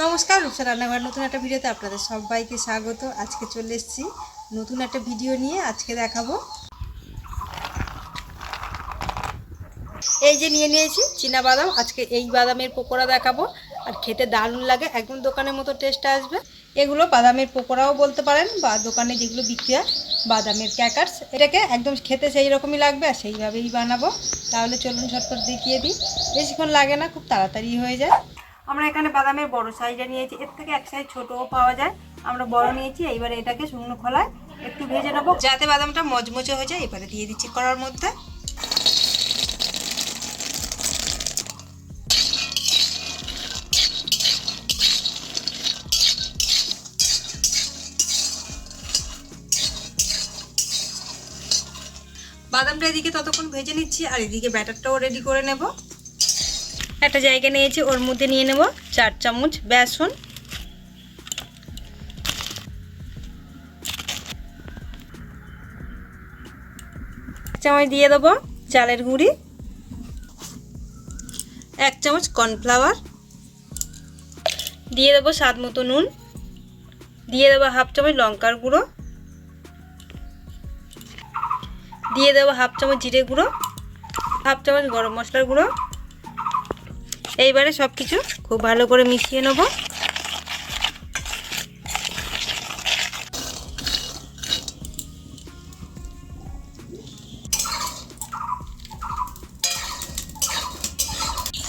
নমস্কার, রূপসা রান্নাঘর নতুন একটা ভিডিওতে আপনাদের সবাইকে স্বাগত। আজকে চলে এসেছি নতুন একটা ভিডিও নিয়ে। আজকে দেখাবো, এই যে নিয়ে নিয়েছি চীনা বাদাম। আজকে এই বাদামের পকোড়া দেখাবো, আর খেতে দারুণ লাগে, একদম দোকানের মতো টেস্ট আসবে। এগুলো বাদামের পকোড়াও বলতে পারেন, বা দোকানে যেগুলো বিক্রি হয় বাদামের ক্র্যাকারস, এটাকে একদম খেতে সেই রকমই লাগবে, আর সেইভাবেই বানাবো। তাহলে চলুন ঝটপট দেখিয়ে দিই, বেশিক্ষণ লাগে না, খুব তাড়াতাড়ি হয়ে যায়। আমরা এখানে বাদামের বড় সাইজটা নিয়েছি, এর থেকে এক সাইজ ছোটও পাওয়া যায়, আমরা বড় নিয়েছি। এইবারে এটাকে শুকনো খোলায় একটু ভেজে নেবো যাতে বাদামটা মচমচে হয়ে যায়। এবারে দিয়ে দিচ্ছি কড়ার মধ্যে। বাদামটা এদিকে ততক্ষণ ভেজে নিচ্ছি, আর এদিকে ব্যাটারটাও রেডি করে নেব। একটা জায়গা নিয়েছি, ওর মধ্যে নিয়ে নেব 4 চামচ বেসন, চামচ দিয়ে দেবো চালের গুঁড়ি, 1 চামচ কর্নফ্লাওয়ার, দিয়ে দেবো স্বাদ মতো নুন, দিয়ে দেবো 1/2 চামচ লঙ্কার গুঁড়ো, দিয়ে দেবো 1/2 চামচ জিরে গুঁড়ো, 1/2 চামচ গরম মশলার গুঁড়ো। এইবারে সব কিছু খুব ভালো করে মিশিয়ে নেব।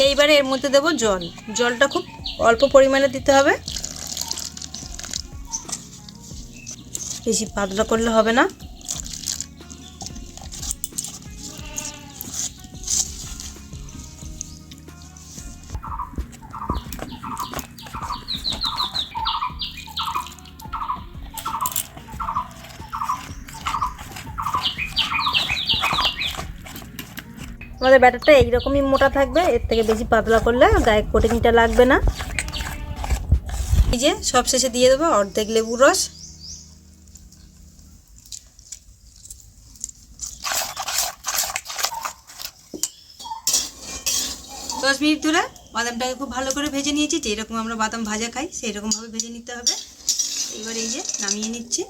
এইবারে এর মধ্যে দেবো জল, জলটা খুব অল্প পরিমাণে দিতে হবে, বেশি পাতলা করলে হবে না। আমাদের ব্যাটারটা এইরকমই মোটা থাকবে, এর থেকে বেশি পাতলা করলে গায়ে কোটিংটা লাগবে না। এই যে সব শেষে দিয়ে দেবো অর্ধেক লেবুর রস। দশ মিনিট ধরে বাদামটাকে খুব ভালো করে ভেজে নিয়েছি, যেরকম আমরা বাদাম ভাজা খাই সেই রকমভাবে ভেজে নিতে হবে। এইবার এই যে নামিয়ে নিচ্ছি।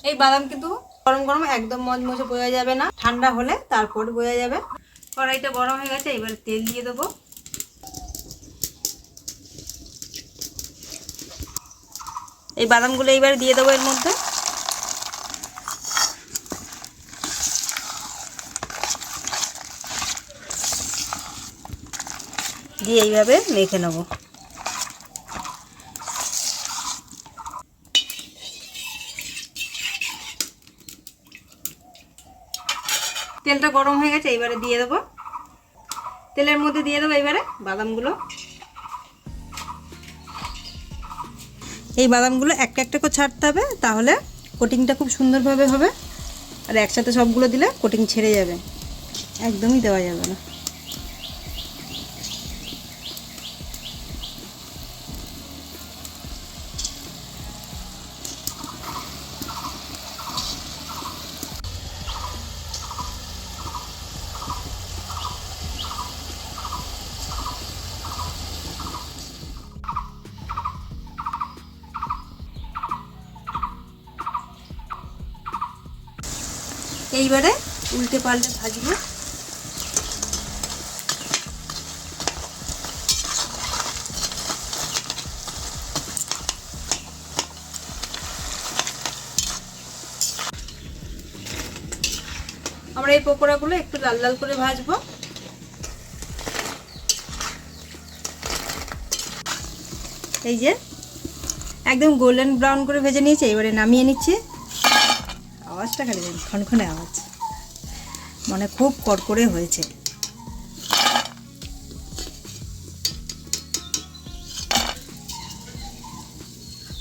এই বাদাম কিন্তু গরম গরম একদম মচমচে বোঝা যাবে না, ঠান্ডা হলে তারপর বোঝা যাবে। কড়াইটা গরম হয়ে গেছে, এবার তেল দিয়ে দেবো। এই বাদামগুলো এইবার দিয়ে দেবো এর মধ্যে। দিয়ে এইভাবে মেখে নেবো। তেলটা গরম হয়ে গেছে, এবারে দিয়ে দেবো, তেলের মধ্যে দিয়ে দেবো এবারে বাদামগুলো। এই বাদামগুলো একটা একটা করে ছাড়তে হবে, তাহলে কোটিংটা খুব সুন্দরভাবে হবে। আর একসাথে সবগুলো দিলে কোটিং ছেড়ে যাবে, একদমই দেওয়া যাবে না। এইবারে উল্টে পাল্টে ভাজবো। আমরা এই পকোড়াগুলো একটু লাল লাল করে ভাজবো। এই যে একদম গোল্ডেন ব্রাউন করে ভেজে নিয়েছি, এবারে নামিয়ে নিচ্ছি। আওয়াজটা খালি খনখনে আওয়াজ, মানে খুব কড়কড়ে হয়েছে।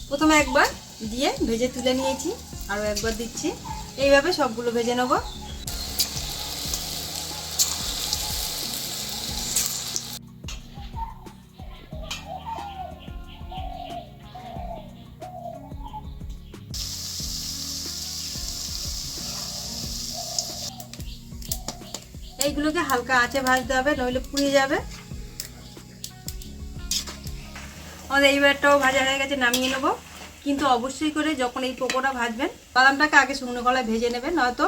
প্রথমে একবার দিয়ে ভেজে তুলে নিয়েছি, আরও একবার দিচ্ছি। এইভাবে সবগুলো ভেজে নেব। এইগুলোকে হালকা আঁচে ভাজতে হবে, নইলে পুড়ে যাবে। আমাদের এইবারটাও ভাজা হয়ে গেছে, নামিয়ে নেবো। কিন্তু অবশ্যই করে যখন এই পকোড়া ভাজবেন বাদামটাকে আগে শুকনো কলায় ভেজে নেবেন, নয়তো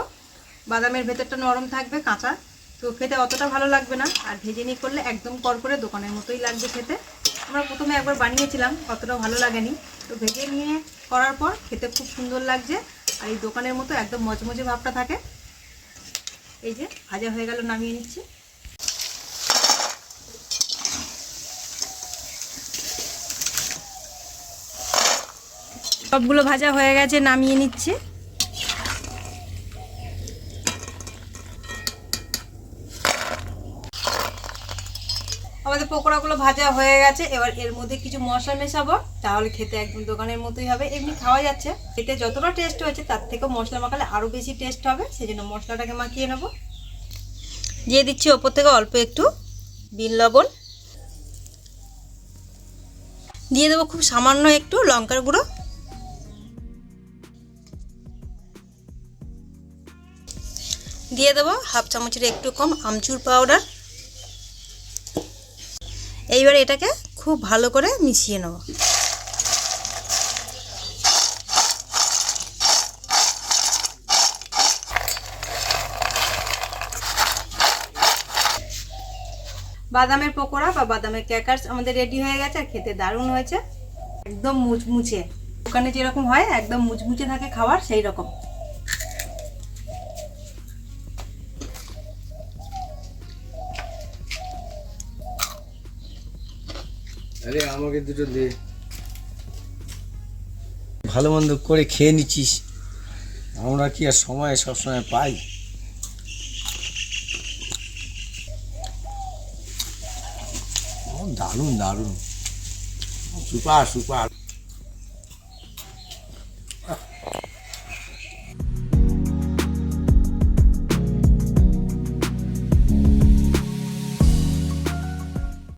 বাদামের ভেতরটা নরম থাকবে কাঁচা, তো খেতে অতটা ভালো লাগবে না। আর ভেজে নিয়ে করলে একদম করকরে দোকানের মতোই লাগবে খেতে। আমরা প্রথমে একবার বানিয়েছিলাম, অতটা ভালো লাগেনি, তো ভেজে নিয়ে করার পর খেতে খুব সুন্দর লাগছে। আর এই দোকানের মতো একদম মচমচে ভাবটা থাকে। এই যে ভাজা হয়ে গেল, নামিয়ে নিচ্ছি। সবগুলো ভাজা হয়ে গেছে, নামিয়ে নিচ্ছি। আমাদের পকোড়াগুলো ভাজা হয়ে গেছে, এবার এর মধ্যে কিছু মশলা মেশাবো, তাহলে খেতে একদম দোকানের মতোই হবে। এমনি খাওয়া যাচ্ছে, খেতে যতটা টেস্ট হয়েছে তার থেকেও মশলা মাখালে আরও বেশি টেস্ট হবে, সেই জন্য মশলাটাকে মাখিয়ে নেব। দিয়ে দিচ্ছি ওপর থেকে অল্প একটু বিন লবণ, দিয়ে দেবো খুব সামান্য একটু লঙ্কার গুঁড়ো, দিয়ে দেবো হাফ চামচের একটু কম আমচুর পাউডার। এইবার এটাকে খুব ভালো করে মিশিয়ে নেব। বাদামের পকোড়া বা বাদামের ক্র্যাকারস আমাদের রেডি হয়ে গেছে, আর খেতে দারুণ হয়েছে। একদম মুচমুচে, দোকানে যেরকম হয় একদম মুচমুচে থাকে খাবার, সেই রকম। আরে আমাকে দুটো দে, ভালো মন্দ করে খেয়ে নিচ্ছিস, আমরা কি আর সময় সবসময় পাই? দারুণ দারুণ, সুপার সুপার।